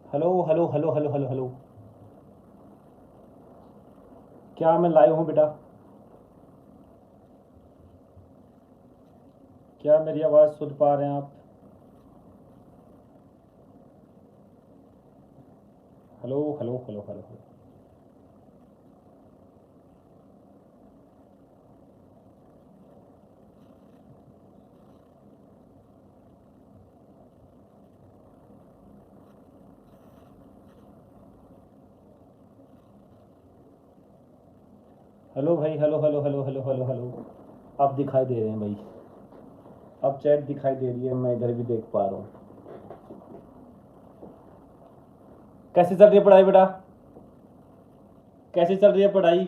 Hello hello hello hello hello hello. क्या मैं live हूँ बेटा? क्या मेरी आवाज़ सुन पा रहे हैं आप? Hello hello hello hello hello. Hello भाई, hello hello hello hello hello hello. आप दिखाई दे रहे हैं भाई? अब चैट दिखाई दे रही है, मैं इधर भी देख पा रहा हूँ। कैसे चल रही है पढ़ाई बेटा? कैसे चल रही है पढ़ाई?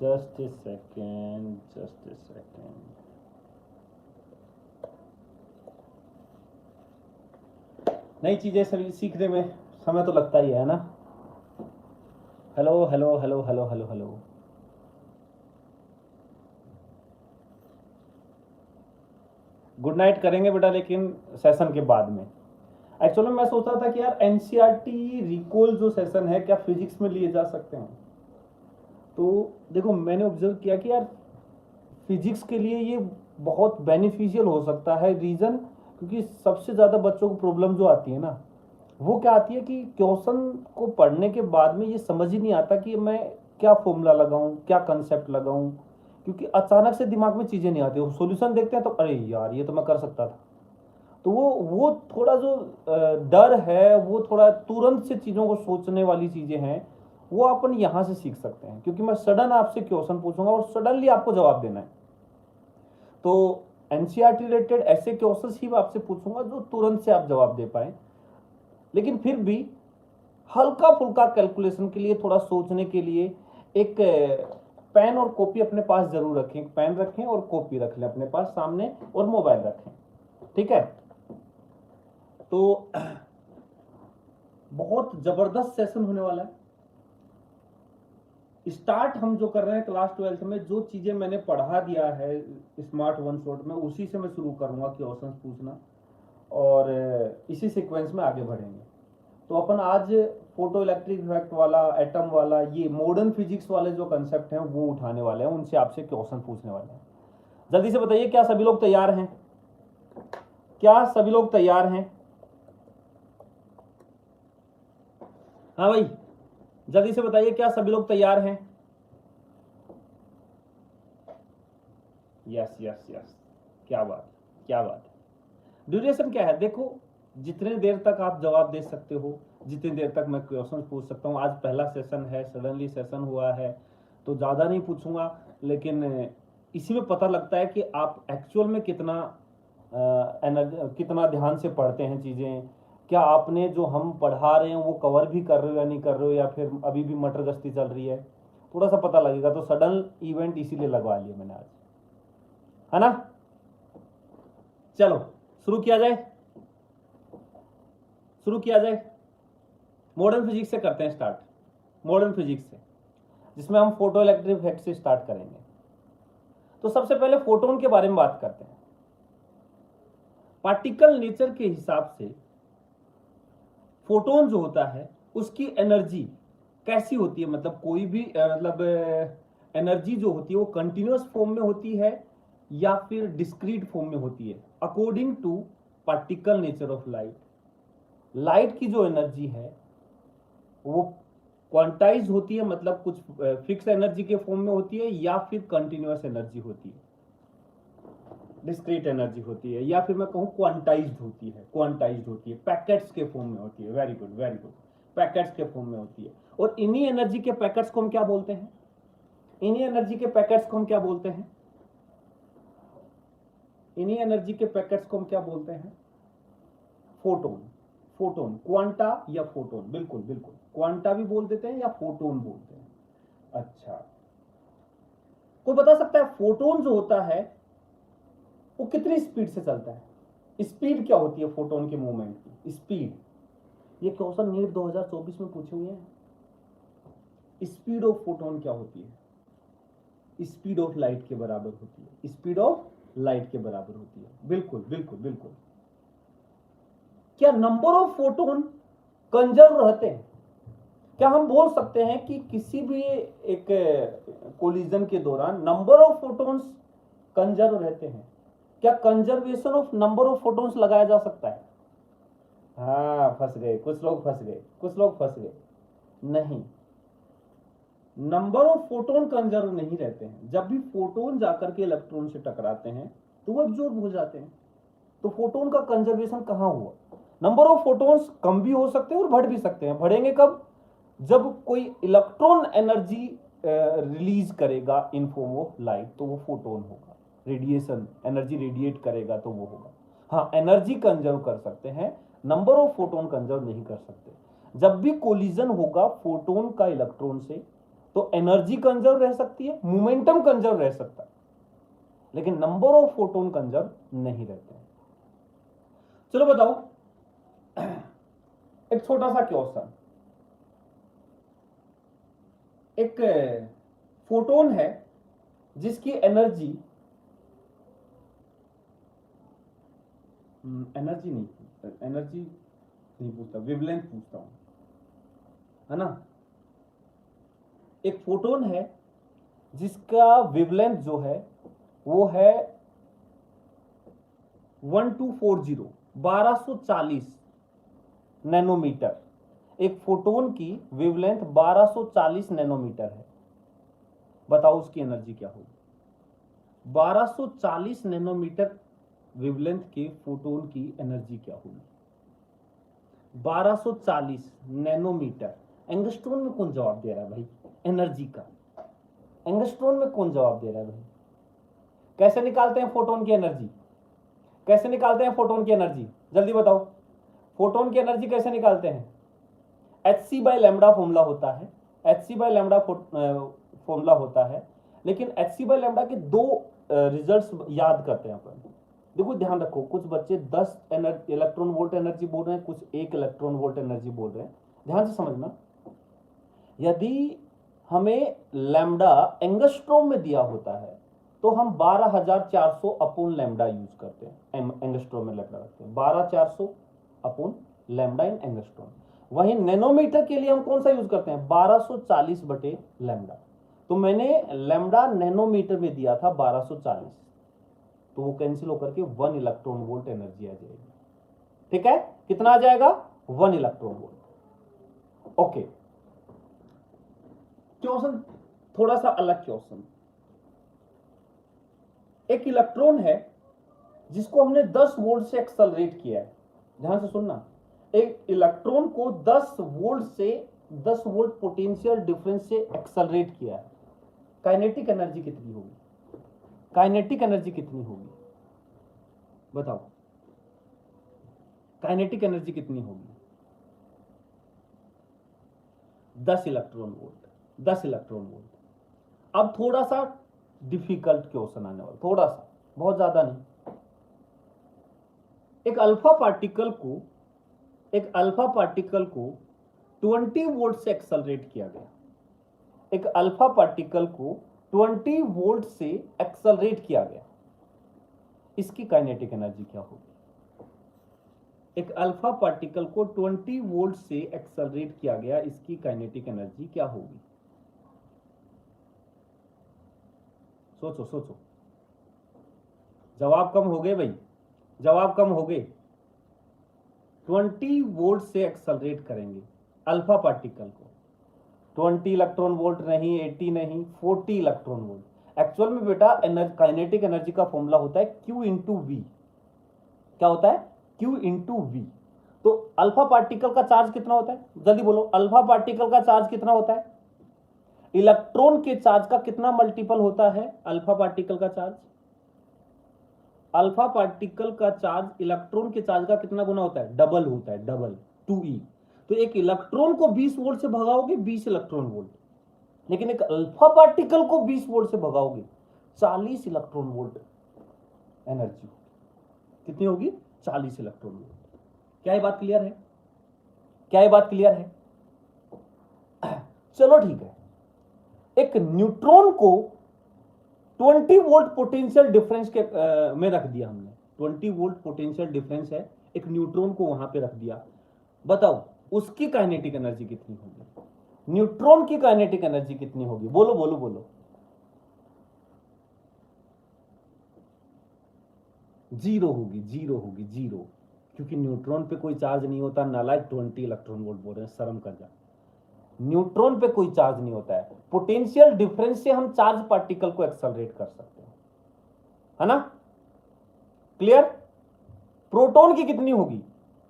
Just a second, just a second. नई चीज़ें सभी सीखने में समय तो लगता ही है ना। Hello hello hello hello hello hello. Good night करेंगे बेटा, लेकिन सेशन के बाद में। एक्चुअली मैं सोच रहा था कि यार एनसीईआरटी रिकॉल जो सेशन है, क्या फिजिक्स में लिए जा सकते हैं? तो देखो, मैंने ऑब्जर्व किया कि यार फिजिक्स के लिए ये बहुत बेनिफिशियल हो सकता है। रीज़न, क्योंकि सबसे ज़्यादा बच्चों को प्रॉब्लम जो आती है ना, वो क्या आती है कि क्वेश्चन को पढ़ने के बाद में ये समझ ही नहीं आता कि मैं क्या फॉर्मूला लगाऊं, क्या कंसेप्ट लगाऊं। क्योंकि अचानक से दिमाग में चीज़ें नहीं आती, वो सॉल्यूशन देखते हैं तो अरे यार ये तो मैं कर सकता था। तो वो थोड़ा जो डर है, वो थोड़ा तुरंत से चीज़ों को सोचने वाली चीज़ें हैं, वो अपन यहाँ से सीख सकते हैं। क्योंकि मैं सडन आपसे क्वेश्चन पूछूंगा और सडनली आपको जवाब देना है। तो एनसीईआरटी रिलेटेड ऐसे क्वेश्चंस ही मैं आपसे पूछूंगा जो तुरंत से आप जवाब दे पाए। लेकिन फिर भी हल्का फुल्का कैलकुलेशन के लिए, थोड़ा सोचने के लिए एक पेन और कॉपी अपने पास जरूर रखें। एक पेन रखें और कॉपी रख लें अपने पास सामने, और मोबाइल रखें। ठीक है? तो बहुत जबरदस्त सेशन होने वाला है। स्टार्ट हम जो कर रहे हैं क्लास 12th में, जो चीजें मैंने पढ़ा दिया है स्मार्ट वन शॉट में, उसी से मैं शुरू करूंगा क्वेश्चंस पूछना। और इसी सीक्वेंस में आगे बढ़ेंगे। तो अपन आज फोटो इलेक्ट्रिक इफेक्ट वाला, एटम वाला, ये मॉडर्न फिजिक्स वाले जो कंसेप्ट हैं वो उठाने वाले हैं, उनसे आपसे क्वेश्चन पूछने वाले हैं। जल्दी से बताइए, क्या सभी लोग तैयार हैं? क्या सभी लोग तैयार हैं? हाँ भाई, जल्दी से बताइए, क्या सभी लोग तैयार हैं? Yes yes yes. क्या बात, क्या बात है। ड्यूरेशन क्या है देखो, जितने देर तक आप जवाब दे सकते हो, जितनी देर तक मैं क्वेश्चन पूछ सकता हूँ। आज पहला सेशन है, सडनली सेशन हुआ है, तो ज़्यादा नहीं पूछूंगा। लेकिन इसी में पता लगता है कि आप एक्चुअल में कितना कितना ध्यान से पढ़ते हैं चीज़ें। क्या आपने जो हम पढ़ा रहे हैं वो कवर भी कर रहे हो या नहीं कर रहे हो, या फिर अभी भी मटर गश्ती चल रही है, थोड़ा सा पता लगेगा। तो सडन इवेंट इसीलिए लगवा लिया मैंने आज, है ना? चलो शुरू किया जाए, शुरू किया जाए। मॉडर्न फिजिक्स से करते हैं स्टार्ट। मॉडर्न फिजिक्स से, जिसमें हम फोटो इलेक्ट्रिक इफेक्ट से स्टार्ट करेंगे। तो सबसे पहले फोटोन के बारे में बात करते हैं। पार्टिकल नेचर के हिसाब से फोटोन जो होता है, उसकी एनर्जी कैसी होती है? मतलब कोई भी मतलब एनर्जी जो होती है वो कंटिन्यूअस फॉर्म में होती है या फिर डिस्क्रीट फॉर्म में होती है, according to particle nature of light. Light की जो एनर्जी है वो क्वांटाइज होती है, मतलब कुछ फिक्स एनर्जी के फॉर्म में होती है, या फिर कंटिन्यूअस एनर्जी होती है, डिस्क्रीट एनर्जी होती है, या फिर मैं कहूँ क्वांटाइज्ड होती है। क्वांटाइज्ड होती है, पैकेट्स के फॉर्म में होती है। Very good, very good. Packets के फॉर्म में होती है। और इन्हीं एनर्जी के पैकेट्स को हम क्या बोलते हैं? इन्हीं एनर्जी के पैकेट्स को हम क्या बोलते हैं? इन्हीं एनर्जी के पैकेट्स को हम क्या बोलते हैं? फोटोन। फोटोन, क्वांटा या फोटोन, बिल्कुल बिल्कुल, क्वांटा भी बोल देते हैं या फोटोन बोलते हैं। अच्छा, कोई बता सकता है फोटोन जो होता है वो कितनी स्पीड से चलता है? स्पीड क्या होती है फोटोन के मूवमेंट की स्पीड? ये क्वेश्चन नीट 2024 में पूछे हुए हैं। स्पीड ऑफ फोटोन क्या होती है? स्पीड ऑफ लाइट के बराबर होती है, स्पीड ऑफ लाइट के बराबर होती है। बिल्कुल बिल्कुल बिल्कुल। क्या नंबर ऑफ फोटोन कंजर्व रहते हैं? क्या हम बोल सकते हैं कि किसी भी एक कोलिजन के दौरान नंबर ऑफ फोटॉन्स कंजर्व रहते हैं? क्या conservation of number of photons लगाया जा सकता है? हाँ, फंस गए कुछ लोग, फंस गए कुछ लोग, फंस गए। नहीं, नंबर ऑफ फोटोन कंजर्व नहीं रहते हैं। जब भी फोटोन जाकर के इलेक्ट्रॉन से टकराते हैं तो वो एब्जॉर्ब हो जाते हैं। तो फोटोन का कंजर्वेशन कहां हुआ? नंबर ऑफ फोटॉन्स कम भी हो सकते हैं और बढ़ भी सकते हैं। बढ़ेंगे कब? जब कोई इलेक्ट्रॉन एनर्जी रिलीज करेगा इन फॉर्म ऑफ लाइट तो वो फोटोन होगा। रेडिएशन एनर्जी रेडिएट करेगा तो वो होगा। हाँ, एनर्जी कंजर्व कर सकते हैं, नंबर ऑफ फोटोन कंजर्व नहीं कर सकते। जब भी कोलिजन होगा फोटोन का इलेक्ट्रॉन से तो एनर्जी कंजर्व रह सकती है, मोमेंटम कंजर्व रह सकता है, लेकिन नंबर ऑफ फोटोन कंजर्व नहीं रहते हैं। चलो बताओ, एक छोटा सा क्वेश्चन। एक फोटोन है जिसकी एनर्जी नहीं पूछता, वेवलेंथ पूछता हूं, है ना। एक फोटोन है जिसका वेवलेंथ जो है वो है 1240 नैनोमीटर। एक फोटोन की वेवलेंथ 1240 नैनोमीटर है। बताओ उसकी एनर्जी क्या होगी? 1240 नैनोमीटर वेवलेंथ के फोटोन की एनर्जी क्या होगी? 1240 नैनोमीटर। एंगस्ट्रॉन में कौन जवाब दे रहा है भाई एनर्जी का? एंगस्ट्रॉन में कौन जवाब दे रहा है भाई? कैसे निकालते हैं फोटोन की एनर्जी? कैसे निकालते हैं फोटोन की एनर्जी? जल्दी बताओ, फोटोन की एनर्जी कैसे निकालते हैं? hc/λ फॉर्मूला होता है, hc/λ फॉर्मूला होता है। लेकिन hc/λ के दो रिजल्ट्स याद करते हैं अपन। देखो ध्यान रखो, कुछ बच्चे 10 इलेक्ट्रॉन वोल्ट एनर्जी बोल रहे हैं, कुछ 1 इलेक्ट्रॉन वोल्ट एनर्जी बोल रहे हैं। ध्यान से समझना, यदि हमें लैम्डा एंगस्ट्रॉम में दिया होता है तो हम 12400 अपॉन लैम्डा यूज करते हैं, एंगस्ट्रॉम में लैम्डा रखते हैं 12400 अपॉन लैम्डा इन एंगस्ट्रॉम। वहीं नैनोमीटर के लिए हम कौन सा यूज करते हैं? 1240 बटे लैम्डा। तो मैंने लैम्डा नैनोमीटर में दिया था 1240, तो वो कैंसिल होकर के 1 इलेक्ट्रॉन वोल्ट एनर्जी आ जाएगी। ठीक है, कितना आ जाएगा? 1 इलेक्ट्रॉन वोल्ट। ओके, क्वेश्चन थोड़ा सा अलग क्वेश्चन। एक इलेक्ट्रॉन है जिसको हमने 10 वोल्ट से एक्सेलरेट किया है। ध्यान से सुनना, एक इलेक्ट्रॉन को 10 वोल्ट पोटेंशियल डिफरेंस से एक्सेलरेट किया है। काइनेटिक एनर्जी कितनी होगी? काइनेटिक एनर्जी कितनी होगी बताओ? काइनेटिक एनर्जी कितनी होगी? 10 इलेक्ट्रॉन वोल्ट, 10 इलेक्ट्रॉन वोल्ट। अब थोड़ा सा डिफिकल्ट क्वेश्चन आने वाला, थोड़ा सा, बहुत ज्यादा नहीं। एक अल्फा पार्टिकल को 20 वोल्ट से एक्सेलरेट किया गया। एक अल्फा पार्टिकल को 20 वोल्ट से एक्सेलरेट किया गया, इसकी काइनेटिक एनर्जी क्या होगी? एक अल्फा पार्टिकल को 20 वोल्ट से एक्सेलरेट किया गया, इसकी काइनेटिक एनर्जी क्या होगी? सोचो सोचो, जवाब कम हो गए भाई, जवाब कम हो गए। 20 वोल्ट से एक्सेलरेट करेंगे अल्फा पार्टिकल को, 20 इलेक्ट्रॉन वोल्ट नहीं, 80 नहीं, 40 इलेक्ट्रॉन वोल्ट। एक्चुअल में बेटा काइनेटिक एनर्जी का फॉर्मूला होता है Q इंटू वी। क्या होता है? Q into V. तो अल्फा पार्टिकल का चार्ज कितना होता है? जल्दी बोलो, अल्फा पार्टिकल का चार्ज कितना होता है? इलेक्ट्रॉन के चार्ज का कितना मल्टीपल होता है अल्फा पार्टिकल का चार्ज? अल्फा पार्टिकल का चार्ज इलेक्ट्रॉन के चार्ज का कितना गुना होता है? डबल होता है, डबल, 2e। तो एक इलेक्ट्रॉन को 20 वोल्ट से भगाओगे 20 इलेक्ट्रॉन वोल्ट, लेकिन एक अल्फा पार्टिकल को 20 वोल्ट से भगाओगे 40 इलेक्ट्रॉन वोल्ट एनर्जी। कितनी होगी? 40 इलेक्ट्रॉन वोल्ट। क्या ये बात क्लियर है? क्या ये बात क्लियर है? चलो ठीक है, एक न्यूट्रॉन को 20 वोल्ट पोटेंशियल डिफरेंस के में रख दिया हमने, 20 वोल्ट पोटेंशियल डिफरेंस है, एक न्यूट्रॉन को वहां पे रख दिया, बताओ उसकी काइनेटिक एनर्जी कितनी होगी, न्यूट्रॉन की काइनेटिक एनर्जी कितनी होगी, बोलो बोलो बोलो। जीरो होगी, जीरो होगी, जीरो, क्योंकि न्यूट्रॉन पे कोई चार्ज नहीं होता, नालायक 20 इलेक्ट्रॉन वोल्ट बोल रहे हैं, शर्म कर जा, न्यूट्रॉन पे कोई चार्ज नहीं होता है, पोटेंशियल डिफरेंस से हम चार्ज पार्टिकल को एक्सेलरेट कर सकते हैं, है ना, क्लियर। प्रोटॉन की कितनी होगी,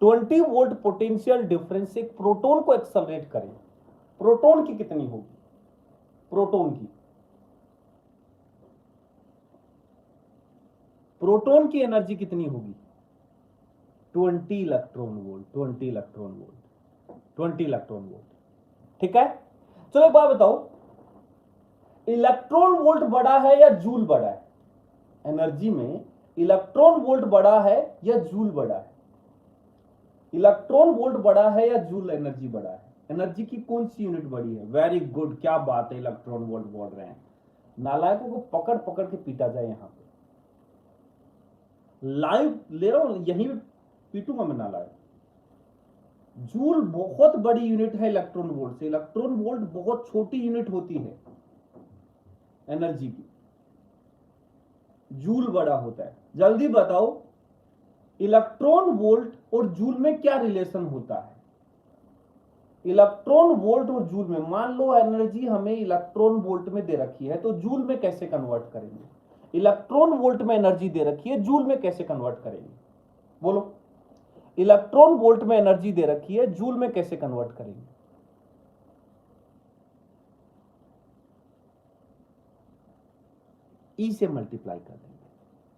20 वोल्ट पोटेंशियल डिफरेंस से प्रोटॉन को एक्सेलरेट करें, प्रोटॉन की कितनी होगी, प्रोटॉन की एनर्जी कितनी होगी, 20 electron volt, 20 electron volt, 20 electron volt, ठीक है। चलो एक बात बताओ, इलेक्ट्रॉन वोल्ट बड़ा है या जूल बड़ा है, एनर्जी में इलेक्ट्रॉन वोल्ट बड़ा है या जूल बड़ा है, इलेक्ट्रॉन वोल्ट बड़ा है या जूल एनर्जी बड़ा है, एनर्जी की कौन सी यूनिट बड़ी है, वेरी गुड, क्या बात है, इलेक्ट्रॉन वोल्ट बोल रहे हैं, नालायकों को पकड़ पकड़ के पीटा जाए, यहां पे लाइव ले रहा हूं, यहीं पीटूंगा मैं नालायक। जूल बहुत बड़ी यूनिट है इलेक्ट्रॉन वोल्ट से, इलेक्ट्रॉन वोल्ट बहुत छोटी यूनिट होती है एनर्जी की, जूल बड़ा होता है। जल्दी बताओ इलेक्ट्रॉन वोल्ट और जूल में क्या रिलेशन होता है, इलेक्ट्रॉन वोल्ट और जूल में, मान लो एनर्जी हमें इलेक्ट्रॉन वोल्ट में दे रखी है, तो जूल में कैसे कन्वर्ट करेंगे, इलेक्ट्रॉन वोल्ट में एनर्जी दे रखी है, जूल में कैसे कन्वर्ट करेंगे, बोलो, इलेक्ट्रॉन वोल्ट में एनर्जी दे रखी है, जूल में कैसे कन्वर्ट करेंगे, ई से मल्टीप्लाई कर देंगे,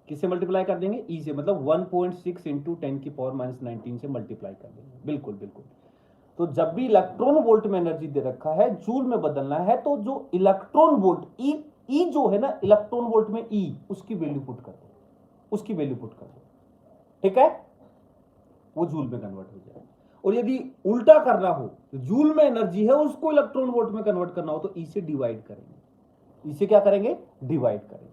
किससे मल्टीप्लाई कर देंगे, ई से, मतलब 1.6 इंटू 10 की पावर -19 से मल्टीप्लाई कर देंगे, बिल्कुल बिल्कुल। तो जब भी इलेक्ट्रॉन वोल्ट में एनर्जी दे रखा है, जूल में बदलना है, तो जो इलेक्ट्रॉन वोल्ट ई जो है ना इलेक्ट्रॉन वोल्ट में ई, उसकी वैल्यू पुट कर दो, उसकी वैल्यू पुट कर दो, ठीक है, वो जूल में कन्वर्ट हो जाए। और यदि उल्टा करना हो, तो जूल में एनर्जी है उसको इलेक्ट्रॉन वोल्ट में कन्वर्ट करना हो, तो ई से डिवाइड करेंगे, ई से क्या करेंगे, डिवाइड करेंगे।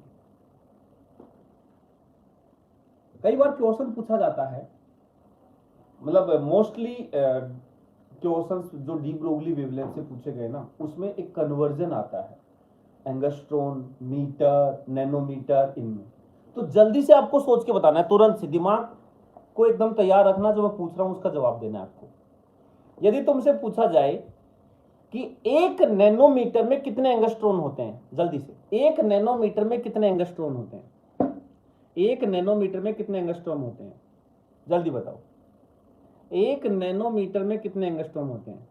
कई बार क्वेश्चन पूछा जाता है, मतलब मोस्टली क्वेश्चंस जो डी ब्रोगली वेवलेंथ से पूछे गए ना, उसमें एक कन्वर्जन आता है, एंगस्ट्रॉन, मीटर, नैनोमीटर, इनमें। तो जल्दी से आपको सोच के बताना है, तुरंत से दिमाग को एकदम तैयार रखना, जो मैं पूछ रहा हूं उसका जवाब देना है आपको। यदि तुमसे पूछा जाए कि 1 नैनोमीटर में कितने एंगस्ट्रॉन होते हैं, जल्दी से, 1 नैनोमीटर में कितने एंगस्ट्रॉन होते हैं, 1 नैनोमीटर में कितने एंगस्ट्रॉन होते हैं, जल्दी बताओ, 1 नैनोमीटर में कितने एंगस्ट्रॉम होते हैं,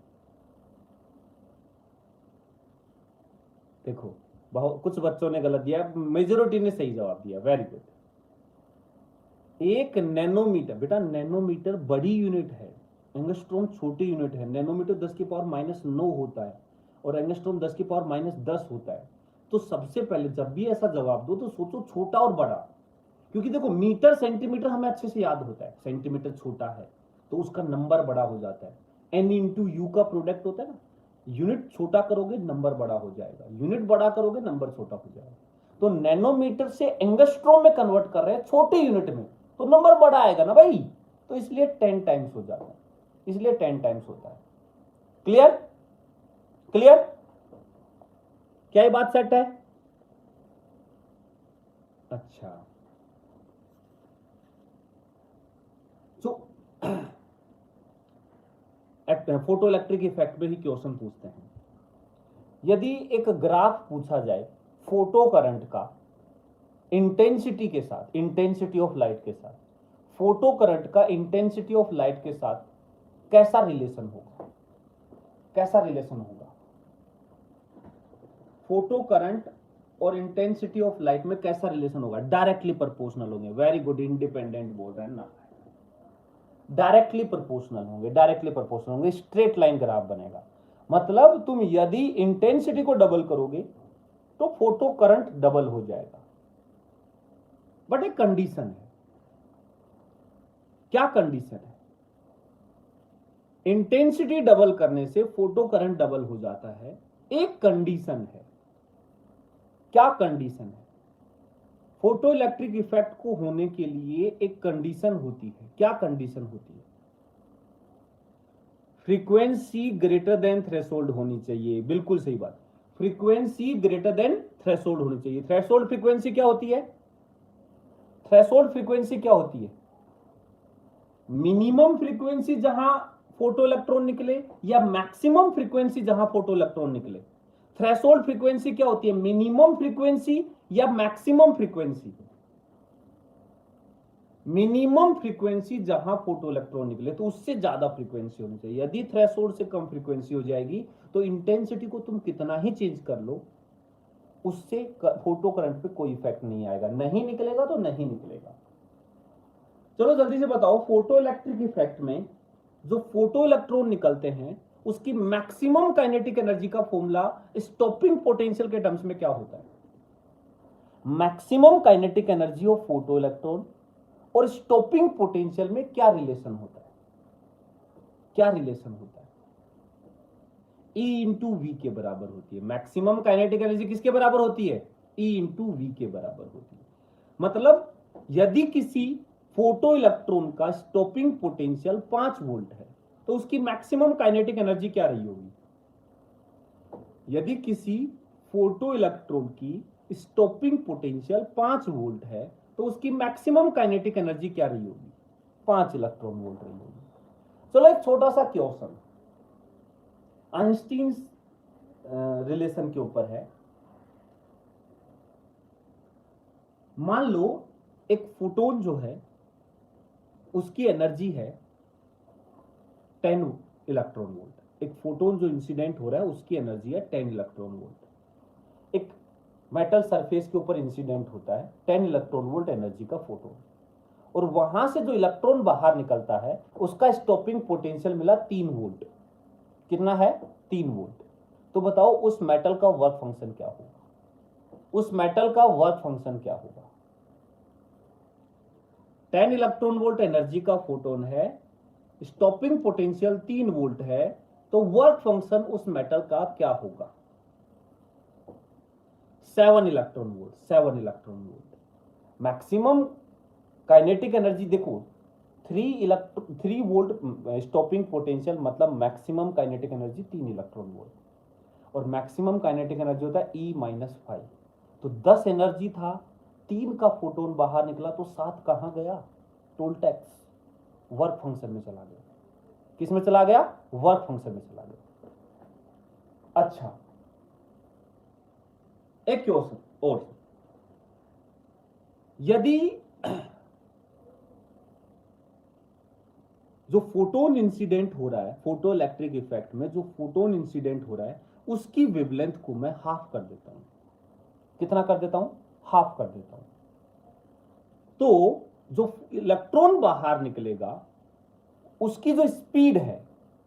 देखो बहुत कुछ बच्चों ने गलत दिया, मेजोरिटी ने सही जवाब दिया, वेरी गुड। 1 नैनोमीटर, बेटा नैनोमीटर बड़ी यूनिट है, एंगस्ट्रॉम छोटी यूनिट है, नैनोमीटर 10 की पावर -9 होता है और एंगस्ट्रॉम 10 की पावर -10 होता है। तो सबसे पहले जब भी ऐसा जवाब दो तो सोचो छोटा और बड़ा, क्योंकि देखो मीटर सेंटीमीटर हमें अच्छे से याद होता है, सेंटीमीटर छोटा है तो उसका नंबर बड़ा हो जाता है, एन इंटू यू का प्रोडक्ट होता है ना, यूनिट छोटा करोगे नंबर बड़ा हो जाएगा, यूनिट बड़ा करोगे नंबर छोटा हो जाएगा। तो नैनोमीटर से एंगस्ट्रॉम में कन्वर्ट कर रहे हैं छोटे यूनिट में, तो नंबर बड़ा आएगा ना भाई, तो इसलिए 10 टाइम्स हो जाता है, इसलिए 10 टाइम्स होता है। क्लियर, क्लियर, क्या ये बात सेट है, अच्छा। तो फोटो इलेक्ट्रिक इफेक्ट में ही क्वेश्चन पूछते हैं, यदि एक ग्राफ पूछा जाए फोटो करंट का इंटेंसिटी के साथ, इंटेंसिटी ऑफ लाइट के साथ, फोटो करंट का इंटेंसिटी ऑफ लाइट के साथ कैसा रिलेशन होगा, कैसा रिलेशन होगा, फोटो करंट और इंटेंसिटी ऑफ लाइट में कैसा रिलेशन होगा, डायरेक्टली प्रोपोर्शनल होंगे, वेरी गुड, इंडिपेंडेंट बोल रहे हैं ना, डायरेक्टली प्रोपोर्शनल होंगे, डायरेक्टली प्रोपोर्शनल होंगे, स्ट्रेट लाइन ग्राफ बनेगा। मतलब तुम यदि इंटेंसिटी को डबल करोगे तो फोटो करंट डबल हो जाएगा, बट एक कंडीशन है, क्या कंडीशन है, इंटेंसिटी डबल करने से फोटो करंट डबल हो जाता है, एक कंडीशन है, क्या कंडीशन है, फोटो इलेक्ट्रिक इफेक्ट को होने के लिए एक कंडीशन होती है। क्या कंडीशन होती है? फ्रीक्वेंसी ग्रेटर देन थ्रेशोल्ड होनी चाहिए। बिल्कुल सही बात, फ्रीक्वेंसी ग्रेटर देन थ्रेशोल्ड होनी चाहिए। थ्रेशोल्ड फ्रीक्वेंसी क्या होती है? थ्रेशोल्ड फ्रीक्वेंसी क्या होती है? मिनिमम फ्रीक्वेंसी जहां फोटो इलेक्ट्रॉन निकले या मैक्सिमम फ्रीक्वेंसी जहां फोटो इलेक्ट्रॉन निकले। थ्रेशोल्ड फ्रीक्वेंसी क्या होती है? मिनिमम फ्रीक्वेंसी या मैक्सिमम फ्रीक्वेंसी? मिनिमम फ्रीक्वेंसी जहां फोटो इलेक्ट्रॉन निकले तो उससे ज्यादा फ्रीक्वेंसी होनी चाहिए। यदि थ्रेशोल्ड से कम फ्रीक्वेंसी हो जाएगी तो इंटेंसिटी को तुम कितना ही चेंज कर लो, उससे फोटो करंट पे कोई इफेक्ट नहीं आएगा। नहीं निकलेगा तो नहीं निकलेगा। चलो जल्दी से बताओ, फोटो इलेक्ट्रिक इफेक्ट में जो फोटो इलेक्ट्रॉन निकलते हैं उसकी मैक्सिमम काइनेटिक एनर्जी का फॉर्मूला स्टॉपिंग पोटेंशियल के टर्म्स में क्या होता है? Maximum kinetic energy of photo electron और स्टॉपिंग पोटेंशियल में क्या रिलेशन होता है? क्या रिलेशन होता है? E इंटू वी के बराबर होती है। मैक्सिमम काइनेटिक एनर्जी किसके बराबर होती है? E इंटू वी के बराबर होती है। मतलब यदि किसी फोटो इलेक्ट्रॉन का स्टॉपिंग पोटेंशियल 5 वोल्ट है तो उसकी मैक्सिमम काइनेटिक एनर्जी क्या रही होगी? यदि किसी फोटो इलेक्ट्रॉन की स्टॉपिंग पोटेंशियल 5 वोल्ट है तो उसकी मैक्सिमम काइनेटिक एनर्जी क्या रही होगी? 5 इलेक्ट्रॉन वोल्ट रही होगी। चलो एक छोटा सा क्वेश्चन आइंस्टीन रिलेशन के ऊपर है। मान लो एक फोटोन जो है उसकी एनर्जी है 10 इलेक्ट्रॉन वोल्ट। एक फोटोन जो इंसिडेंट हो रहा है उसकी एनर्जी है 10 इलेक्ट्रॉन वोल्ट। एक मेटल सरफेस के ऊपर इंसिडेंट होता है 10 इलेक्ट्रॉन वोल्ट एनर्जी का फोटोन, और वहां से जो इलेक्ट्रॉन बाहर निकलता है उसका स्टॉपिंग पोटेंशियल मिला 3 वोल्ट। कितना है? 3 वोल्ट। तो बताओ उस मेटल का वर्क फंक्शन क्या होगा? उस मेटल का वर्क फंक्शन क्या होगा? 10 इलेक्ट्रॉन वोल्ट एनर्जी का फोटोन है, स्टॉपिंग पोटेंशियल 3 वोल्ट है, तो वर्क फंक्शन उस मेटल का क्या होगा? 7 electron volt. 7 electron volt maximum kinetic energy. देखो 3 वोल्ट स्टॉपिंग पोटेंशियल मतलब maximum kinetic energy 3 electron volt, और मैक्सिमम काइनेटिक एनर्जी होता है E-5। तो 10 एनर्जी था, 3 का फोटोन बाहर निकला तो 7 कहां गया? टोल्टेक्स वर्क फंक्शन में चला गया। किस में चला गया? वर्क फंक्शन में चला गया। अच्छा एक क्वेश्चन और, यदि जो फोटोन इंसिडेंट हो रहा है फोटो इलेक्ट्रिक इफेक्ट में, जो फोटोन इंसिडेंट हो रहा है उसकी वेवलेंथ को मैं हाफ कर देता हूं। कितना कर देता हूं? हाफ कर देता हूं। तो जो इलेक्ट्रॉन बाहर निकलेगा उसकी जो स्पीड है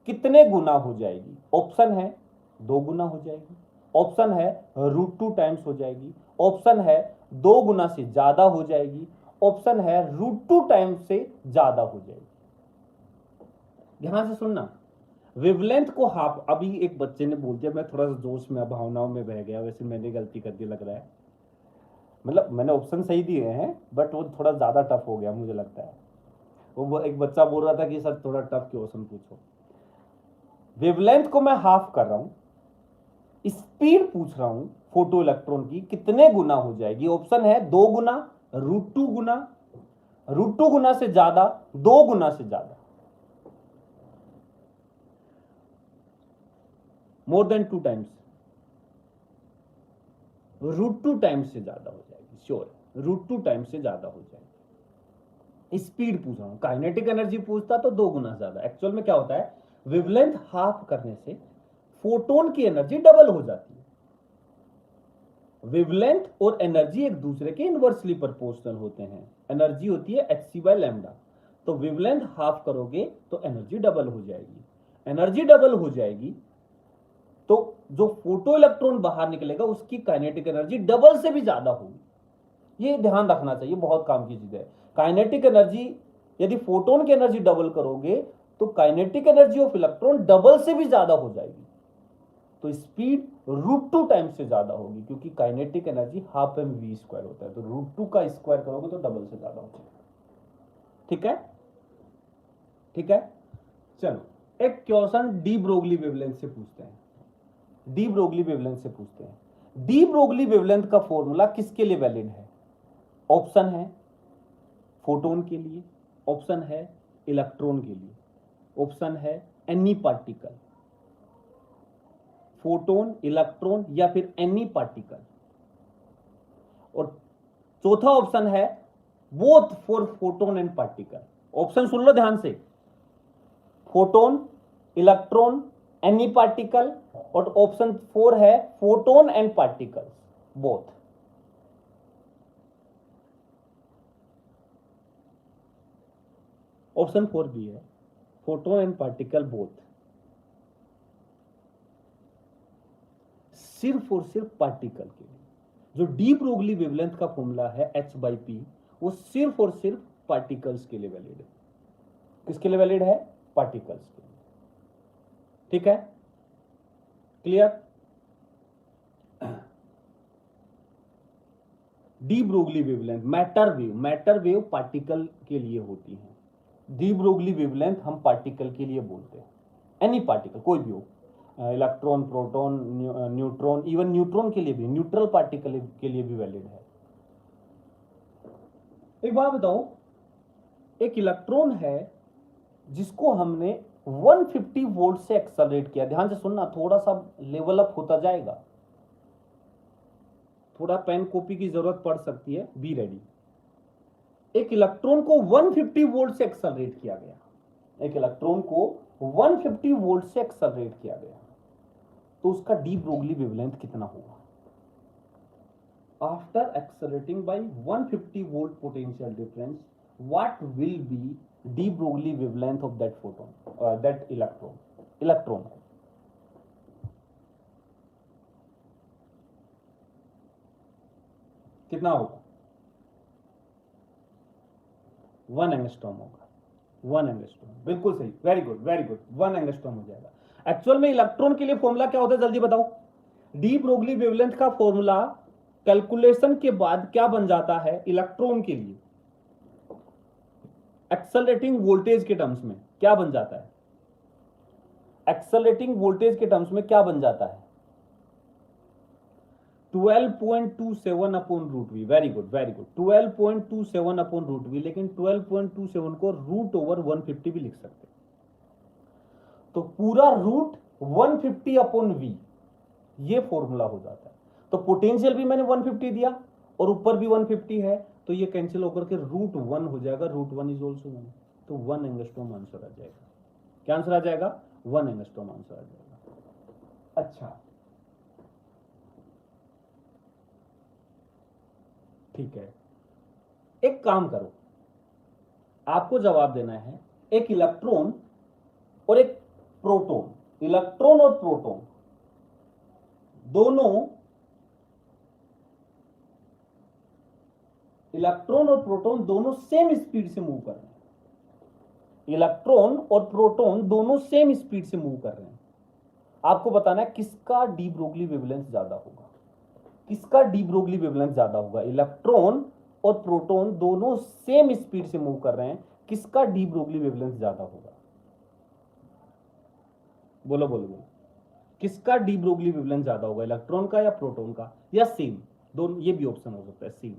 कितने गुना हो जाएगी? ऑप्शन है 2 गुना हो जाएगी, ऑप्शन है √2 टाइम्स हो जाएगी, ऑप्शन है 2 गुना से ज्यादा हो जाएगी, ऑप्शन है √2 टाइम्स से ज्यादा हो जाएगी। ध्यान से सुनना, वेवलेंथ को हाफ। अभी एक बच्चे ने बोल दिया, मैं थोड़ा सा जोश में भावनाओं में बह गया, वैसे मैंने गलती कर दी लग रहा है। मतलब मैंने ऑप्शन सही दिए हैं बट वो थोड़ा ज्यादा टफ हो गया मुझे लगता है। वो एक बच्चा बोल रहा था कि सर थोड़ा टफ क्वेश्चन पूछो। वेवलेंथ को मैं हाफ कर रहा हूं, स्पीड पूछ रहा हूं फोटो इलेक्ट्रॉन की कितने गुना हो जाएगी। ऑप्शन है 2 गुना, √2 गुना, √2 गुना से ज्यादा, 2 गुना से ज्यादा, मोर देन 2 टाइम्स, √2 टाइम्स से ज्यादा हो जाएगी। श्योर, √2 टाइम्स से ज्यादा हो जाएगी। स्पीड पूछ रहा हूं, काइनेटिक एनर्जी पूछता तो 2 गुना ज्यादा। एक्चुअल में क्या होता है, वेवलेंथ हाफ करने से फोटोन की एनर्जी डबल हो जाती है। वेवलेंथ और एनर्जी एक दूसरे के इनवर्सली प्रोपोर्शनल होते हैं। एनर्जी होती है hc/λ, तो वेवलेंथ हाफ करोगे तो एनर्जी डबल हो जाएगी। एनर्जी डबल हो जाएगी तो जो फोटो इलेक्ट्रॉन बाहर निकलेगा उसकी काइनेटिक एनर्जी डबल से भी ज्यादा होगी। ये ध्यान रखना चाहिए, बहुत काम की चीज है। काइनेटिक एनर्जी, यदि फोटोन की एनर्जी डबल करोगे तो kinetic energy of electron double से भी ज्यादा हो जाएगी। तो स्पीड √2 टाइम से ज्यादा होगी, क्योंकि kinetic energy half M V square होता है, तो √2 का स्क्वायर करोगे तो डबल से ज्यादा हो जाएगा। ठीक है, ठीक है। चलो एक क्वेश्चन डी ब्रोगली वेवलेंथ से पूछते हैं, डी ब्रोगली वेवलेंथ से पूछते हैं। डी ब्रोगली वेवलेंथ का फॉर्मूला किसके लिए वैलिड है? ऑप्शन है फोटोन के लिए, ऑप्शन है इलेक्ट्रॉन के लिए, ऑप्शन है एनी पार्टिकल, फोटोन, इलेक्ट्रॉन या फिर एनी पार्टिकल, और चौथा ऑप्शन है both for photon and particle. Option सुन लो ध्यान से, फोटोन, इलेक्ट्रॉन, एनी पार्टिकल, और ऑप्शन 4 है photon and particle both. Option 4 भी है, फोटोन एंड पार्टिकल बोथ। सिर्फ और सिर्फ पार्टिकल के लिए जो डी ब्रोगली वेवलेंथ का फॉर्मूला है h/p, वो सिर्फ और सिर्फ पार्टिकल्स के लिए वैलिड है। किसके लिए वैलिड है? पार्टिकल्स के लिए। ठीक है, clear? D Broglie wavelength matter wave particle के लिए होती है। डी ब्रोगली वेवलेंथ हम पार्टिकल के लिए बोलते हैं, एनी पार्टिकल कोई भी हो, electron, proton, neutron, even neutron के लिए भी, न्यूट्रल पार्टिकल के लिए भी वैलिड है। एक बात बताओ, एक इलेक्ट्रॉन है जिसको हमने 150 वोल्ट से एक्सेलरेट किया, ध्यान से सुनना, थोड़ा सा लेवल अप होता जाएगा, थोड़ा पेन कॉपी की जरूरत पड़ सकती है, बी रेडी। एक इलेक्ट्रॉन को 150 वोल्ट से एक्सेलरेट किया गया, एक इलेक्ट्रॉन को 150 वोल्ट से एक्सेलरेट किया गया, तो उसका डी ब्रोगली वेवलेंथ कितना होगा? After accelerating by 150 volt potential difference, what will be de Broglie wavelength of that photon, that electron कितना होगा? 1 एंगस्ट्रॉम होगा, 1 एंगस्ट्रॉम, बिल्कुल सही, very good very good, 1 angstrom हो जाएगा। एक्चुअल में इलेक्ट्रॉन के लिए फॉर्मूला क्या होता है, जल्दी बताओ। डी ब्रोगली वेवलेंथ का फॉर्मूला कैलकुलेशन के बाद क्या बन जाता है इलेक्ट्रॉन के लिए? एक्सेलरेटिंग वोल्टेज के टर्म्स में क्या बन जाता है? एक्सेलरेटिंग वोल्टेज के टर्म्स में क्या बन जाता है? 12.27 upon root V, very good very good, 12.27 upon root V, लेकिन 12.27 को रूट ओवर 150 भी लिख सकते हैं, तो पूरा रूट 150 अपॉन वी, ये फॉर्मूला हो जाता है। तो पोटेंशियल भी मैंने 150 दिया और ऊपर भी 150 है, तो ये कैंसिल होकर के √1 हो जाएगा, √1 इज ऑल्सो 1, तो 1 एंगस्ट्रॉम आंसर आ जाएगा। क्या आंसर आ जाएगा? 1 एंगस्ट्रॉम आंसर आ जाएगा। अच्छा ठीक है, एक काम करो, आपको जवाब देना है एक इलेक्ट्रॉन और एक प्रोटॉन, इलेक्ट्रॉन और प्रोटॉन दोनों, इलेक्ट्रॉन और प्रोटॉन दोनों सेम स्पीड से मूव कर रहे हैं, इलेक्ट्रॉन और प्रोटॉन दोनों सेम स्पीड से मूव कर रहे हैं। आपको बताना है किसका डी ब्रोगली वेवलेंथ ज्यादा होगा, किसका डी ब्रोगली वेवलेंथ ज्यादा होगा। इलेक्ट्रॉन और प्रोटॉन दोनों सेम स्पीड से मूव कर रहे हैं, किसका डी ब्रोगली वेवलेंथ ज्यादा होगा? बोलो बोलो बोलो, किसका डी ब्रोगली वेवलेंथ ज्यादा होगा, इलेक्ट्रॉन का या प्रोटॉन का, या सेम? दोनों, ये भी ऑप्शन हो सकता है, same.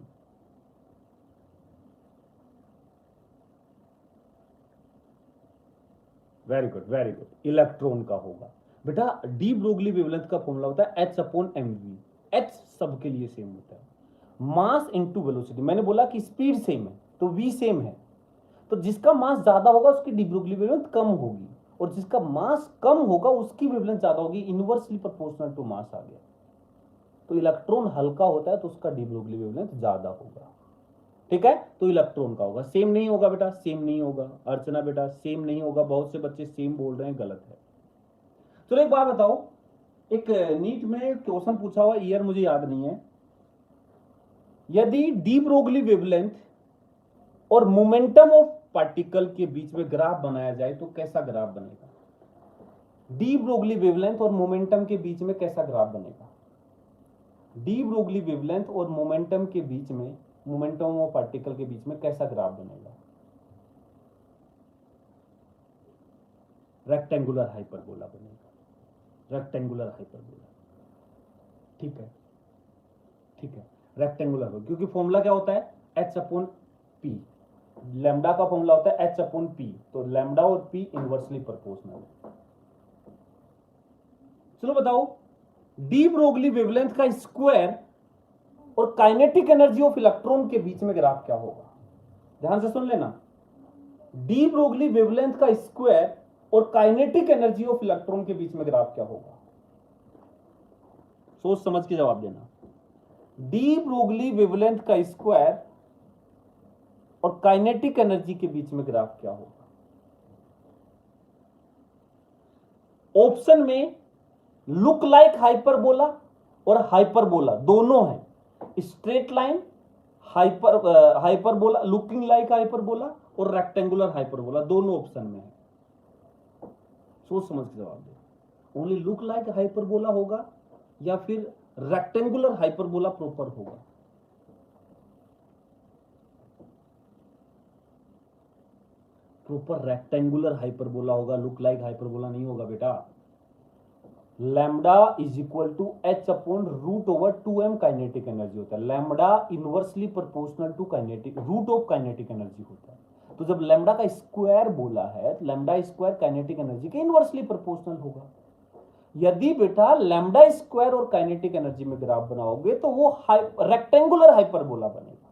Very good very good, electron का होगा। बेटा डी ब्रोगली वेवलेंथ का फॉर्मूला होता है H/mv, H सबके लिए सेम होता है, मास इनटू वेलोसिटी। मैंने बोला कि स्पीड सेम है तो v सेम है, तो जिसका मास ज्यादा होगा उसकी डी ब्रोगली वेवलेंथ कम होगी, और जिसका मास कम होगा उसकी वेवलेंथ ज्यादा होगी, इनवर्सली प्रोपोर्शनल टू मास आ गया। तो इलेक्ट्रॉन हल्का होता है तो उसका डी ब्रोगली वेवलेंथ ज्यादा होगा। ठीक है, तो इलेक्ट्रॉन का होगा। सेम नहीं होगा बेटा, सेम नहीं होगा। अर्चना बेटा सेम नहीं होगा, बहुत से बच्चे सेम बोल रहे हैं, गलत है। चलो एक बात बताओ, एक नीट में क्वेश्चन पूछा हुआ, ईयर मुझे याद नहीं है, यदि डी ब्रोगली वेवलेंथ और मोमेंटम ऑफ पार्टिकल के बीच में ग्राफ बनाया जाए तो कैसा ग्राफ बनेगा? डी ब्रोगली वेवलेंथ और मोमेंटम के बीच में कैसा ग्राफ बनेगा? डी ब्रोगली वेवलेंथ और मोमेंटम के बीच में, मोमेंटम ऑफ पार्टिकल के बीच में कैसा ग्राफ बनेगा? रेक्टेंगुलर हाइपरबोला बनेगा, रेक्टेंगुलर हाइपरबोला। ठीक है, ठीक है, रेक्टेंगुलर हो, क्योंकि फॉर्मूला क्या होता है? H upon P. लैम्डा का फॉर्मूला होता है एच अपॉन पी, तो लैम्डा और पी इनवर्सली प्रोपोर्शनल है। चलो बताओ, डी ब्रोगली वेवलेंथ का स्क्वायर और काइनेटिक एनर्जी ऑफ इलेक्ट्रॉन के बीच में ग्राफ क्या होगा? ध्यान से सुन लेना, डी ब्रोगली वेवलेंथ का स्क्वायर और काइनेटिक एनर्जी ऑफ इलेक्ट्रॉन के बीच में ग्राफ क्या होगा? सोच समझ के जवाब देना। डी ब्रोगली वेवलेंथ का स्क्वायर और काइनेटिक एनर्जी के बीच में ग्राफ क्या होगा? ऑप्शन में लुक लाइक हाइपरबोला और हाइपरबोला दोनों है। Straight line, hyperbola, looking like hyperbola और रेक्टेंगुलर हाइपरबोला, दोनों ऑप्शन में है। सोच समझ के जवाब दे। ओनली लुक लाइक हाइपरबोला होगा या फिर रेक्टेंगुलर हाइपरबोला प्रॉपर होगा? प्रॉपर रेक्टेंगुलर हाइपरबोला होगा, लुक लाइक हाइपरबोला नहीं होगा बेटा। Lambda is equal to H upon root over 2m kinetic energy होता है। Lambda inversely proportional to kinetic root of kinetic energy होता है। तो जब लैम्डा का स्क्वायर बोला है तो लैम्डा स्क्वायर काइनेटिक एनर्जी के इनवर्सली प्रोपोर्शनल होगा। यदि बेटा लैम्डा स्क्वायर और काइनेटिक एनर्जी में ग्राफ बनाओगे तो वो रेक्टेंगुलर हाइपरबोला बनेगा।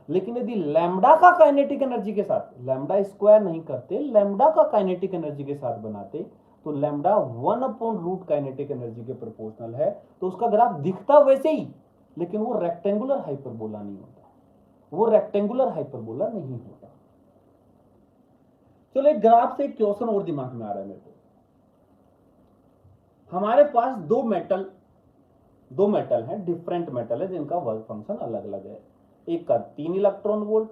लेकिन यदि लैम्डा का काइनेटिक एनर्जी के साथ, लैम्डा स्क्वायर नहीं करते, लैम्डा का काइनेटिक एनर्जी के साथ बनाते तो lambda 1 upon root kinetic energy के प्रोपोर्शनल है, तो उसका ग्राफ दिखता वैसे ही, लेकिन वो रेक्टेंगुलर हाइपरबोला नहीं होता, वो रेक्टेंगुलर हाइपरबोला नहीं होता। चलो एक ग्राफ से एक क्वेश्चन और दिमाग में आ रहा है मेरे को। हमारे पास दो मेटल हैं, डिफरेंट मेटल है जिनका वर्क फंक्शन अलग अलग है। एक का 3 इलेक्ट्रॉन वोल्ट,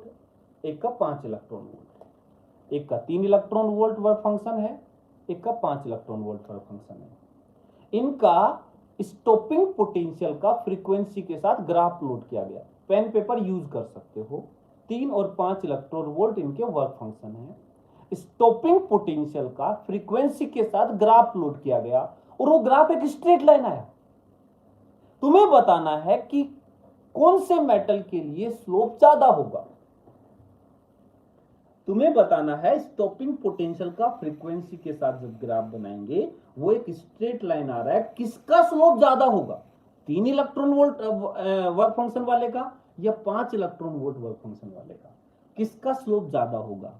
एक का 5 इलेक्ट्रॉन वोल्ट। एक का 3 इलेक्ट्रॉन वोल्ट वर्क फंक्शन है, एक का 5 इलेक्ट्रॉन वोल्ट वर्क फंक्शन है। इनका स्टॉपिंग पोटेंशियल का फ्रीक्वेंसी के साथ ग्राफ प्लॉट किया गया। पेन पेपर यूज कर सकते हो। 3 और 5 इलेक्ट्रॉन वोल्ट इनके वर्क फंक्शन है। स्टॉपिंग पोटेंशियल का फ्रीक्वेंसी के साथ ग्राफ प्लॉट किया गया और वो ग्राफ एक स्ट्रेट लाइन आया। तुम्हें बताना है कि कौन से मेटल के लिए स्लोप ज्यादा होगा। तुम्हें बताना है स्टॉपिंग पोटेंशियल का फ्रीक्वेंसी के साथ जब ग्राफ बनाएंगे, वो एक स्ट्रेट लाइन आ रहा है, किसका स्लोप ज्यादा होगा? 3 इलेक्ट्रॉन वोल्ट वर्क फंक्शन वाले का या 5 इलेक्ट्रॉन वोल्ट वर्क फंक्शन वाले का? किसका स्लोप ज्यादा होगा?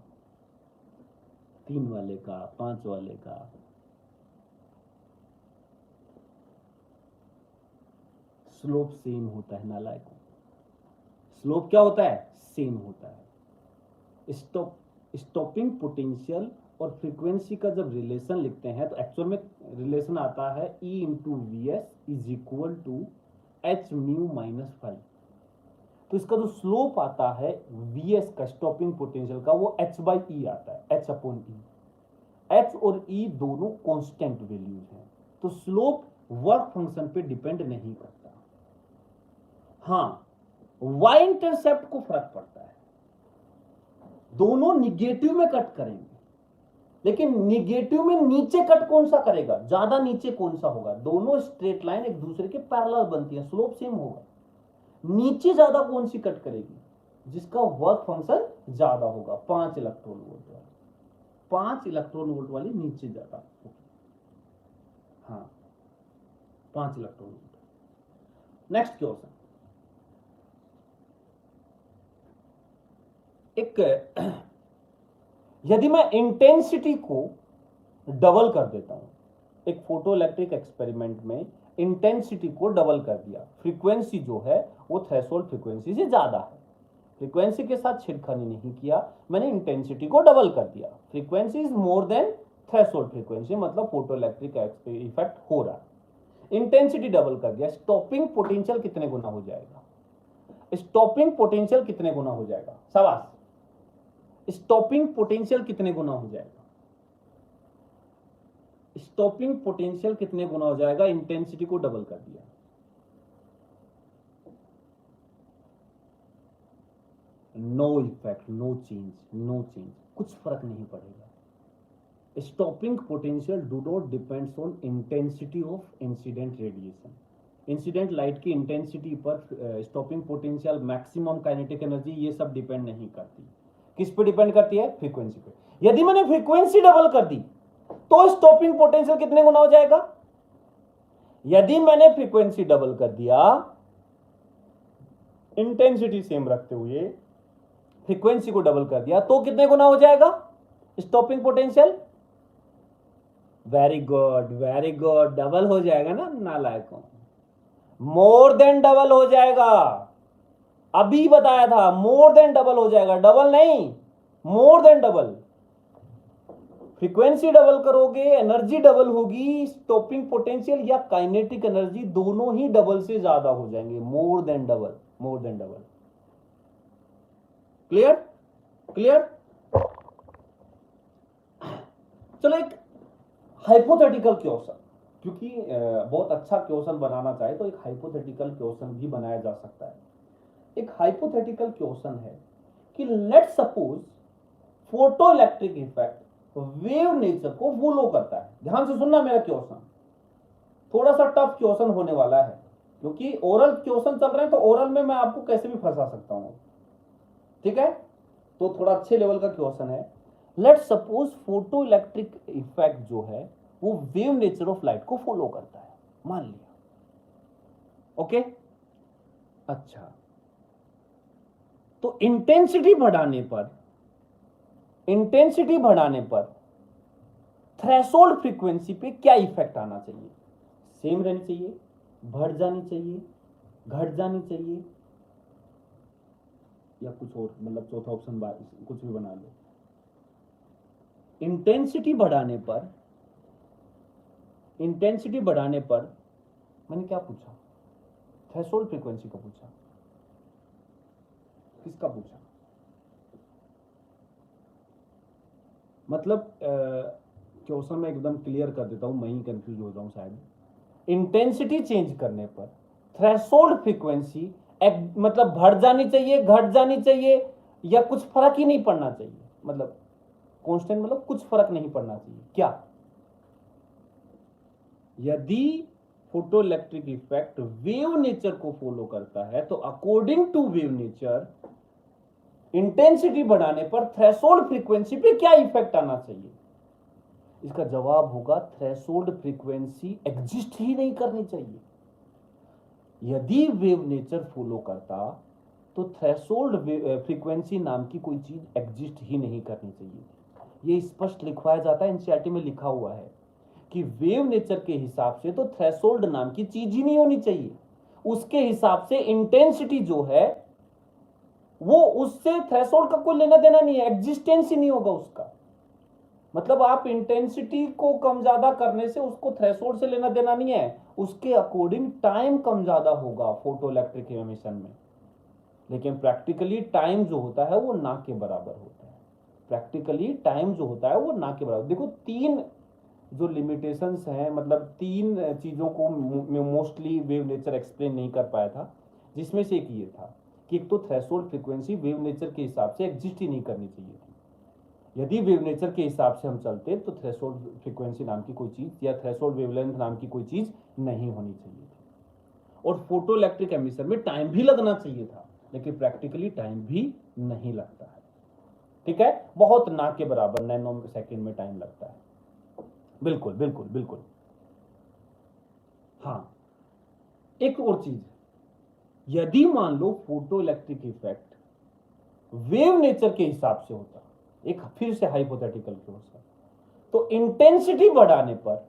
3 वाले का, 5 वाले का? स्लोप सेम होता है नालायकों। स्लोप क्या होता है? सेम होता है। स्टॉपिंग पोटेंशियल और फ्रीक्वेंसी का जब रिलेशन लिखते हैं तो एक्चुअल में रिलेशन आता है E into V S is equal to H mu minus five. तो इसका जो स्लोप आता है वी एस का, स्टॉपिंग पोटेंशियल का, वो एच बाई ई आता है, एच अपॉन ई। एच और ई दोनों कांस्टेंट वैल्यूज हैं, तो स्लोप वर्क फंक्शन पे डिपेंड नहीं करता। हाँ, वाई इंटरसेप्ट को फर्क पड़ता है। दोनों निगेटिव में कट करेंगे, लेकिन निगेटिव में नीचे कट कौन सा करेगा, ज्यादा नीचे कौन सा होगा? दोनों स्ट्रेट लाइन एक दूसरे के पैरेलल बनती है, स्लोप सेम होगा। नीचे ज्यादा कौन सी कट करेगी? जिसका वर्क फंक्शन ज्यादा होगा। 5 इलेक्ट्रॉन वोल्ट वाली, 5 इलेक्ट्रॉन वोल्ट वाली नीचे ज्यादा होगी। हाँ, 5 इलेक्ट्रॉन वोल्ट। नेक्स्ट क्वेश्चन, एक यदि मैं इंटेंसिटी को डबल कर देता हूं, एक फोटो इलेक्ट्रिक एक्सपेरिमेंट में इंटेंसिटी को डबल कर दिया, फ्रीक्वेंसी जो है वो थ्रेशोल्ड फ्रीक्वेंसी से ज्यादा है, फ्रीक्वेंसी के साथ छेड़खानी नहीं किया, मैंने इंटेंसिटी को डबल कर दिया, frequency is more than threshold frequency, मतलब फोटो इलेक्ट्रिक इफेक्ट हो रहा है। इंटेंसिटी डबल कर दिया, स्टॉपिंग पोटेंशियल कितने गुना हो जाएगा? स्टॉपिंग पोटेंशियल कितने गुना हो जाएगा? शाबाश, स्टॉपिंग पोटेंशियल कितने गुना हो जाएगा? स्टॉपिंग पोटेंशियल कितने गुना हो जाएगा, इंटेंसिटी को डबल कर दिया। No effect, no change, no change, कुछ फर्क नहीं पड़ेगा। Stopping potential do not depends on intensity of incident radiation. Incident light की इंटेंसिटी पर stopping potential, maximum kinetic energy, ये सब डिपेंड नहीं करती। किस पे डिपेंड करती है, फ्रीक्वेंसी पे। यदि मैंने फ्रीक्वेंसी डबल कर दी तो स्टॉपिंग पोटेंशियल कितने गुना हो जाएगा। यदि मैंने फ्रीक्वेंसी डबल कर दिया, इंटेंसिटी सेम रखते हुए फ्रीक्वेंसी को डबल कर दिया, तो कितने गुना हो जाएगा stopping potential. Very good, very good, double हो जाएगा ना नालायकों, मोर देन डबल हो जाएगा। अभी बताया था मोर देन डबल हो जाएगा, डबल नहीं, more than double. Frequency double करोगे, एनर्जी डबल होगी, स्टॉपिंग पोटेंशियल या काइनेटिक एनर्जी दोनों ही डबल से ज्यादा हो जाएंगे, more than double, more than double. Clear, clear. चलो एक हाइपोथेटिकल क्वेश्चन, क्योंकि बहुत अच्छा क्वेश्चन बनाना चाहे तो एक हाइपोथेटिकल क्वेश्चन भी बनाया जा सकता है। एक हाइपोथेटिकल क्वेश्चन है कि let suppose photo electric effect wave nature को फॉलो करता है। ध्यान से सुनना मेरा क्वेश्चन, थोड़ा सा टफ क्वेश्चन होने वाला है, क्योंकि ओरल क्वेश्चन चल रहे हैं तो ओरल में मैं आपको कैसे भी फंसा सकता हूं, ठीक है। तो थोड़ा अच्छे लेवल का क्वेश्चन है। Let suppose photo electric effect जो है वो वेव नेचर ऑफ लाइट को फॉलो करता है, मान लिया, ओके। अच्छा, तो इंटेंसिटी बढ़ाने पर थ्रेशोल्ड फ्रीक्वेंसी पे क्या इफेक्ट आना चाहिए। सेम रहनी चाहिए, बढ़ जानी चाहिए, घट जानी चाहिए, या कुछ और, मतलब चौथा ऑप्शन कुछ भी बना लो। इंटेंसिटी बढ़ाने पर मैंने क्या पूछा, थ्रेशोल्ड फ्रीक्वेंसी का पूछा, किसका पूछा, मतलब क्वेश्चन में एकदम क्लियर कर देता हूं, मैं ही कंफ्यूज हो जाऊं शायद। इंटेंसिटी चेंज करने पर थ्रेशोल्ड फ्रीक्वेंसी मतलब बढ़ जानी चाहिए, घट जानी चाहिए, या कुछ फर्क ही नहीं पड़ना चाहिए, मतलब कांस्टेंट, मतलब कुछ फर्क नहीं पड़ना चाहिए क्या। यदि photo electric effect wave nature को फॉलो करता है तो according to wave nature intensity बढ़ाने पर थ्रेशोल्ड फ्रीक्वेंसी पे क्या इफेक्ट आना चाहिए। इसका जवाब होगा थ्रेशोल्ड फ्रीक्वेंसी एग्जिस्ट ही नहीं करनी चाहिए। यदि वेव नेचर फॉलो करता तो थ्रेशोल्ड फ्रीक्वेंसी नाम की कोई चीज एग्जिस्ट ही नहीं करनी चाहिए। ये स्पष्ट लिखवाया जाता है, एनसीईआरटी में लिखा हुआ है कि वेव नेचर के हिसाब से तो थ्रेशोल्ड नाम की चीज ही नहीं होनी चाहिए। उसके हिसाब से इंटेंसिटी जो है वो उससे थ्रेशोल्ड का कोई लेना देना नहीं है, एग्जिस्टेंस ही नहीं होगा उसका। मतलब आप इंटेंसिटी को कम ज्यादा करने से उसको थ्रेशोल्ड से लेना देना नहीं है, उसके अकॉर्डिंग टाइम कम ज्यादा होगा फोटो इलेक्ट्रिक एमिशन में। लेकिन प्रैक्टिकली टाइम जो होता है वो ना के बराबर होता है। प्रैक्टिकली टाइम जो होता है वो ना के बराबर। देखो तीन जो लिमिटेशंस हैं, मतलब तीन चीजों को मोस्टली वेव नेचर एक्सप्लेन नहीं कर पाया था, जिसमें से एक ये था कि एक तो थ्रेशोल्ड फ्रीक्वेंसी वेव नेचर के हिसाब से एग्जिस्ट ही नहीं करनी चाहिए थी। यदि वेव नेचर के हिसाब से हम चलते तो थ्रेशोल्ड फ्रीक्वेंसी नाम की कोई चीज या थ्रेशोल्ड वेवलेंथ नाम की कोई चीज नहीं होनी चाहिए थी। और फोटो इलेक्ट्रिक एमिशन में टाइम भी लगना चाहिए था, लेकिन प्रैक्टिकली टाइम भी नहीं लगता है, ठीक है, बहुत ना के बराबर, नैनो सेकेंड में टाइम लगता है। बिल्कुल बिल्कुल बिल्कुल। हाँ, एक और चीज, यदि मान लो photo electric effect wave nature के हिसाब से होता, एक फिर से हाइपोथेटिकल क्वेश्चन, तो इंटेंसिटी बढ़ाने पर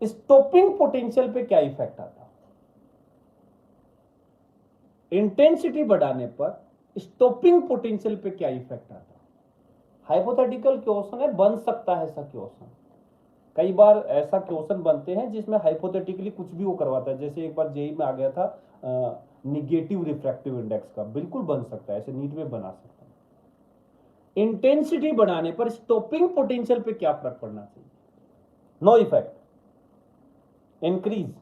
स्टॉपिंग पोटेंशियल पे क्या इफेक्ट आता। इंटेंसिटी बढ़ाने पर स्टॉपिंग पोटेंशियल पे क्या इफेक्ट आता। हाइपोथेटिकल क्वेश्चन है, बन सकता है ऐसा क्वेश्चन। कई बार ऐसा क्वेश्चन बनते हैं जिसमें हाइपोथेटिकली कुछ भी वो करवाता है। जैसे एक बार जेई में आ गया था निगेटिव रिफ्रैक्टिव इंडेक्स का, बिल्कुल बन सकता है, ऐसे नीट में बना सकता है। इंटेंसिटी बढ़ाने पर स्टॉपिंग पोटेंशियल पे क्या फर्क पड़ना चाहिए। नो इफेक्ट, इंक्रीज,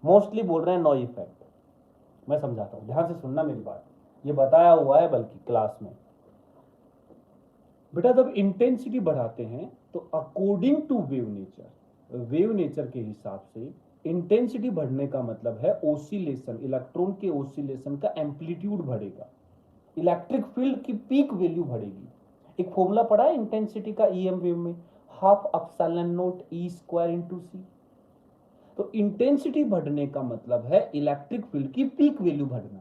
मोस्टली बोल रहे हैं नो इफेक्ट। मैं समझाता हूं, ध्यान से सुनना मेरी बात, ये बताया हुआ है बल्कि क्लास में। बेटा जब इंटेंसिटी बढ़ाते हैं तो अकॉर्डिंग टू वेव नेचर के हिसाब से इंटेंसिटी बढ़ने का मतलब है ओसिलेशन, इलेक्ट्रॉन के ओसिलेशन का एम्पलीट्यूड बढ़ेगा, इलेक्ट्रिक फील्ड की पीक वैल्यू बढ़ेगी। एक फॉर्मूला पढ़ा है इंटेंसिटी का ईएम वेव में, half epsilon not E square into C. तो इंटेंसिटी बढ़ने का मतलब है इलेक्ट्रिक फील्ड की पीक वैल्यू बढ़ना,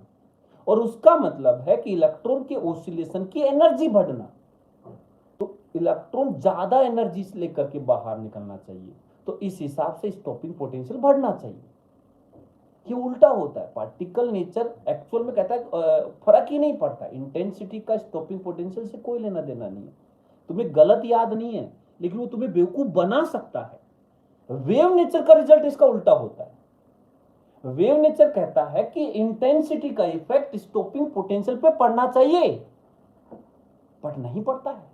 और उसका मतलब है कि इलेक्ट्रॉन के ओसिलेशन की एनर्जी बढ़ना। तो इलेक्ट्रॉन ज्यादा एनर्जी लेकर के बाहर निकलना चाहिए, तो इस हिसाब से स्टॉपिंग पोटेंशियल बढ़ना चाहिए। ये उल्टा होता है, पार्टिकल नेचर एक्चुअल में कहता है फर्क ही नहीं पड़ता, इंटेंसिटी का स्टॉपिंग पोटेंशियल से कोई लेना देना नहीं है। तुम्हें गलत याद नहीं है, लेकिन वो तुम्हें बेवकूफ बना सकता है। वेव नेचर का रिजल्ट इसका उल्टा होता है। वेव नेचर कहता है कि इंटेंसिटी का इफेक्ट स्टॉपिंग पोटेंशियल पे पड़ना चाहिए, बट नहीं पड़ता है।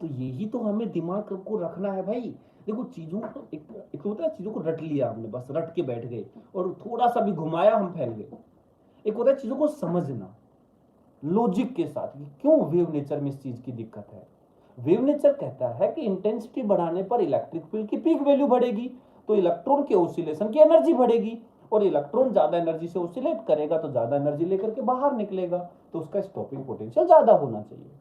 तो यही तो हमें दिमाग को रखना है भाई। देखो चीजों को एक होता है चीजों को रट लिया हमने, बस रट के बैठ गए और थोड़ा सा भी घुमाया हम फैल गए। एक होता है चीजों को समझना लॉजिक के साथ कि क्यों वेव नेचर में इस चीज की दिक्कत है। वेव नेचर कहता है कि इंटेंसिटी बढ़ाने पर इलेक्ट्रिक फील्ड की पीक वैल्यू बढ़ेगी, तो इलेक्ट्रॉन के ऑसिलेशन की एनर्जी बढ़ेगी, और इलेक्ट्रॉन ज्यादा एनर्जी से ऑसिलेट करेगा तो ज्यादा एनर्जी लेकर के बाहर निकलेगा, तो उसका स्टॉपिंग पोटेंशियल ज्यादा होना चाहिए।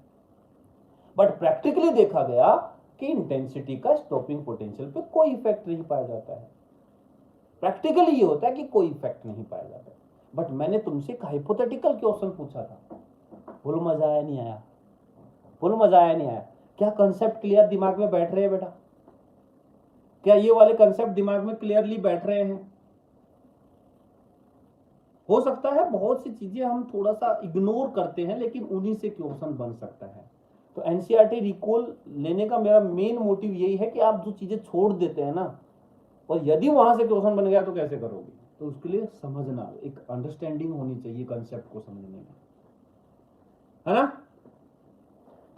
बट प्रैक्टिकली देखा गया कि इंटेंसिटी का स्टॉपिंग पोटेंशियल पे कोई इफेक्ट नहीं पाया जाता है। प्रैक्टिकली ये होता है कि कोई इफेक्ट नहीं पाया जाता है। बट मैंने तुमसे एक हाइपोथेटिकल क्वेश्चन पूछा था, बोलो मजा आया नहीं आया? बोलो मजा आया नहीं आया? क्या कंसेप्ट क्लियर दिमाग में बैठ रहे हैं बेटा? क्या ये वाले कंसेप्ट दिमाग में क्लियरली बैठ रहे हैं? हो सकता है बहुत सी चीजें हम थोड़ा सा इग्नोर करते हैं, लेकिन उन्हीं से क्वेश्चन बन सकता है। तो एनसीईआरटी रिकॉल लेने का मेरा मेन मोटिव यही है कि आप जो चीजें छोड़ देते हैं ना, और यदि वहां से क्वेश्चन बन गया तो कैसे करोगे, तो उसके लिए समझना, एक अंडरस्टैंडिंग होनी चाहिए कंसेप्ट को समझने में, है ना?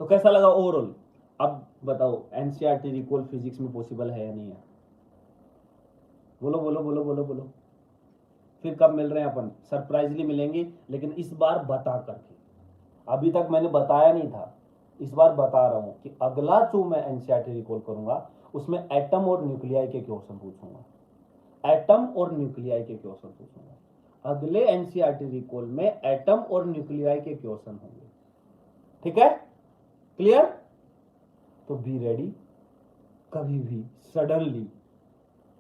तो कैसा लगा ओवरऑल? अब बताओ एनसीईआरटी रिकॉल फिजिक्स में पॉसिबल है या नहीं है? बोलो बोलो बोलो बोलो बोलो। फिर कब मिल रहे हैं अपन? सरप्राइजली मिलेंगे, लेकिन इस बार बता करके। अभी तक मैंने बताया नहीं था, इस बार बता रहा हूं कि अगला जो मैं एनसीईआरटी रिकॉल करूंगा उसमें एटम और न्यूक्लियाई के क्वेश्चन पूछूंगा। एटम और न्यूक्लियाई के क्वेश्चन पूछूंगा अगले एनसीईआरटी रिकॉल में, एटम और न्यूक्लियाई के क्वेश्चन होंगे। ठीक है? क्लियर? तो बी रेडी। कभी भी सडनली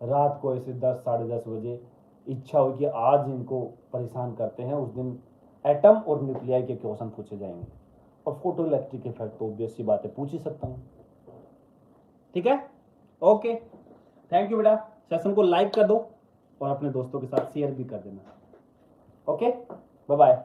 रात को ऐसे 10 साढ़े 10 बजे इच्छा हो कि आज इनको परेशान करते हैं, उस दिन एटम और न्यूक्लियाई के क्वेश्चन पूछे जाएंगे। और फोटो इलेक्ट्रिक इफेक्ट तो ऑब्वियस सी बात है, पूछ ही सकता हूं। ठीक है? ओके, थैंक यू बेटा। सेशन को लाइक कर दो और अपने दोस्तों के साथ शेयर भी कर देना। Okay, bye bye.